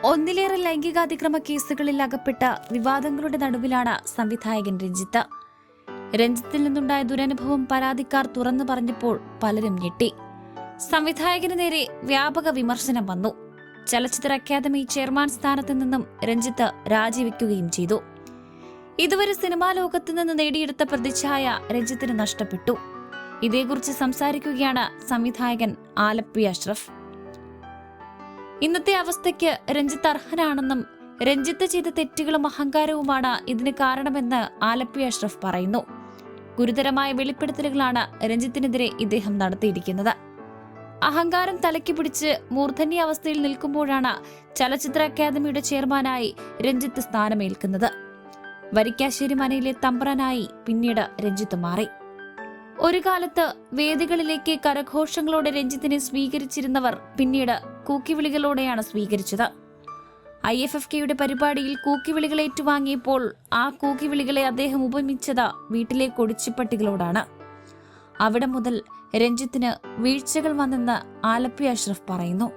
ഒന്നിലേറെ ലൈംഗികാതിക്രമ കേസുകളിൽ അകപ്പെട്ട വിവാദങ്ങളുടെ നടുവിലാണ് സംവിധായകൻ രഞ്ജിത്ത്. രഞ്ജിത്തിൽ നിന്നുണ്ടായ ദുരനുഭവം പരാതിക്കാർ തുറന്നു പറഞ്ഞപ്പോൾ പലരും ഞെട്ടി. സംവിധായകന് നേരെ വ്യാപക വിമർശനം വന്നു. ചലച്ചിത്ര അക്കാദമി ചെയർമാൻ സ്ഥാനത്ത് നിന്നും രഞ്ജിത്ത് രാജിവെക്കുകയും ചെയ്തു. ഇതുവരെ സിനിമാ ലോകത്ത് നിന്ന് നേടിയെടുത്ത പ്രതിച്ഛായ രഞ്ജിത്തിന് നഷ്ടപ്പെട്ടു. ഇതേക്കുറിച്ച് സംസാരിക്കുകയാണ് സംവിധായകൻ ആലപ്പി അഷ്റഫ്. ഇന്നത്തെ അവസ്ഥയ്ക്ക് രഞ്ജിത്ത് അർഹനാണെന്നും രഞ്ജിത്ത് ചെയ്ത തെറ്റുകളും അഹങ്കാരവുമാണ് ഇതിന് കാരണമെന്ന് ആലപ്പി അഷ്റഫ് പറയുന്നു. ഗുരുതരമായ വെളിപ്പെടുത്തലുകളാണ് രഞ്ജിത്തിനെതിരെ ഇദ്ദേഹം നടത്തിയിരിക്കുന്നത്. അഹങ്കാരം തലയ്ക്ക് പിടിച്ച് മൂർധന്യാവസ്ഥയിൽ നിൽക്കുമ്പോഴാണ് ചലച്ചിത്ര അക്കാദമിയുടെ ചെയർമാനായി രഞ്ജിത്ത് സ്ഥാനമേൽക്കുന്നത്. വരിക്കാശ്ശേരി മനയിലെ തമ്പ്രാനായി പിന്നീട് രഞ്ജിത്ത് മാറി. ഒരു കാലത്ത് വേദികളിലേക്ക് കരഘോഷങ്ങളോടെ രഞ്ജിത്തിനെ സ്വീകരിച്ചിരുന്നവർ പിന്നീട് കൂക്കിവിളികളോടെയാണ് സ്വീകരിച്ചത്. IFFKയുടെ പരിപാടിയിൽ കൂക്കിവിളികൾ ഏറ്റുവാങ്ങിയപ്പോൾ ആ കൂക്കിവിളികളെ അദ്ദേഹം ഉപമിച്ചത് വീട്ടിലെ കൊടിച്ചിപ്പട്ടികളോടാണ്. അവിടെ മുതൽ രഞ്ജിത്തിന് വീഴ്ചകൾ വന്നെന്ന് ആലപ്പി അഷ്റഫ് പറയുന്നു.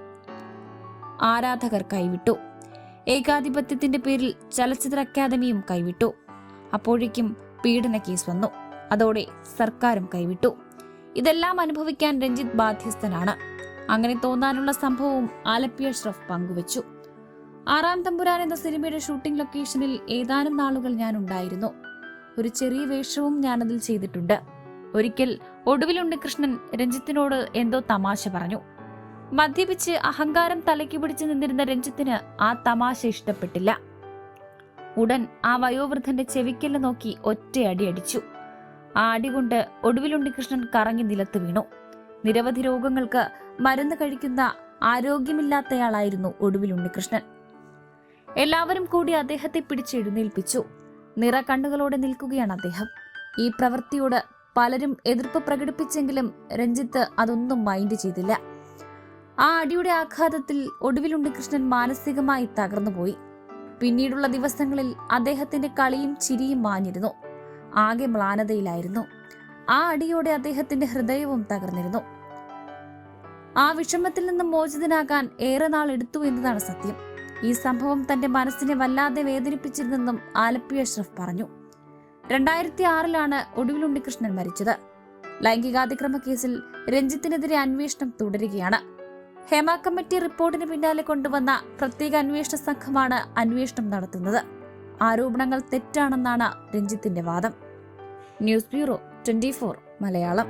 ആരാധകർ കൈവിട്ടു. ഏകാധിപത്യത്തിന്റെ പേരിൽ ചലച്ചിത്ര അക്കാദമിയും കൈവിട്ടു. അപ്പോഴേക്കും പീഡന കേസ് വന്നു. അതോടെ സർക്കാരും കൈവിട്ടു. ഇതെല്ലാം അനുഭവിക്കാൻ രഞ്ജിത്ത് ബാധ്യസ്ഥനാണ്. അങ്ങനെ തോന്നാനുള്ള സംഭവവും ആലപ്പി അഷ്റഫ് പങ്കുവച്ചു. ആറാം തമ്പുരാൻ എന്ന സിനിമയുടെ ഷൂട്ടിംഗ് ലൊക്കേഷനിൽ ഏതാനും നാളുകൾ ഞാൻ ഉണ്ടായിരുന്നു. ഒരു ചെറിയ വേഷവും ഞാനതിൽ ചെയ്തിട്ടുണ്ട്. ഒരിക്കൽ ഒടുവിൽ ഉണ്ണികൃഷ്ണൻ രഞ്ജിത്തിനോട് എന്തോ തമാശ പറഞ്ഞു. മദ്യപിച്ച് അഹങ്കാരം തലയ്ക്ക് പിടിച്ച് നിന്നിരുന്ന രഞ്ജിത്തിന് ആ തമാശ ഇഷ്ടപ്പെട്ടില്ല. ഉടൻ ആ വയോവൃദ്ധന്റെ ചെവിക്കല്ല് നോക്കി ഒറ്റയടി അടിച്ചു. ആ അടികൊണ്ട് ഒടുവിൽ ഉണ്ണികൃഷ്ണൻ കറങ്ങി നിലത്ത് വീണു. നിരവധി രോഗങ്ങൾക്ക് മരുന്ന് കഴിക്കുന്ന ആരോഗ്യമില്ലാത്തയാളായിരുന്നു ഒടുവിൽ ഉണ്ണികൃഷ്ണൻ. എല്ലാവരും കൂടി അദ്ദേഹത്തെ പിടിച്ചെഴുന്നേൽപ്പിച്ചു. നിറ കണ്ണുകളോടെ നിൽക്കുകയാണ് അദ്ദേഹം. ഈ പ്രവൃത്തിയോട് പലരും എതിർപ്പ് പ്രകടിപ്പിച്ചെങ്കിലും രഞ്ജിത്ത് അതൊന്നും മൈൻഡ് ചെയ്തില്ല. ആ അടിയുടെ ആഘാതത്തിൽ ഒടുവിൽ ഉണ്ണികൃഷ്ണൻ മാനസികമായി തകർന്നുപോയി. പിന്നീടുള്ള ദിവസങ്ങളിൽ അദ്ദേഹത്തിന്റെ കളിയും ചിരിയും മാഞ്ഞിരുന്നു. ആകെ മ്ലാനതയിലായിരുന്നു. ആ അടിയോടെ അദ്ദേഹത്തിന്റെ ഹൃദയവും തകർന്നിരുന്നു. ആ വിഷമത്തിൽ നിന്നും മോചിതനാകാൻ ഏറെ നാൾ എടുത്തു എന്നതാണ് സത്യം. ഈ സംഭവം തന്റെ മനസ്സിനെ വല്ലാതെ വേദനിപ്പിച്ചിരുന്നെന്നും ആലപ്പി അഷ്റഫ് പറഞ്ഞു. 2006 ഒടുവിൽ ഉണ്ണികൃഷ്ണൻ മരിച്ചത്. ലൈംഗികാതിക്രമ കേസിൽ രഞ്ജിത്തിനെതിരെ അന്വേഷണം തുടരുകയാണ്. ഹേമ കമ്മിറ്റി റിപ്പോർട്ടിന് പിന്നാലെ കൊണ്ടുവന്ന പ്രത്യേക അന്വേഷണ സംഘമാണ് അന്വേഷണം നടത്തുന്നത്. ആരോപണങ്ങൾ തെറ്റാണെന്നാണ് രഞ്ജിത്തിന്റെ വാദം. News bureau 24 Malayalam.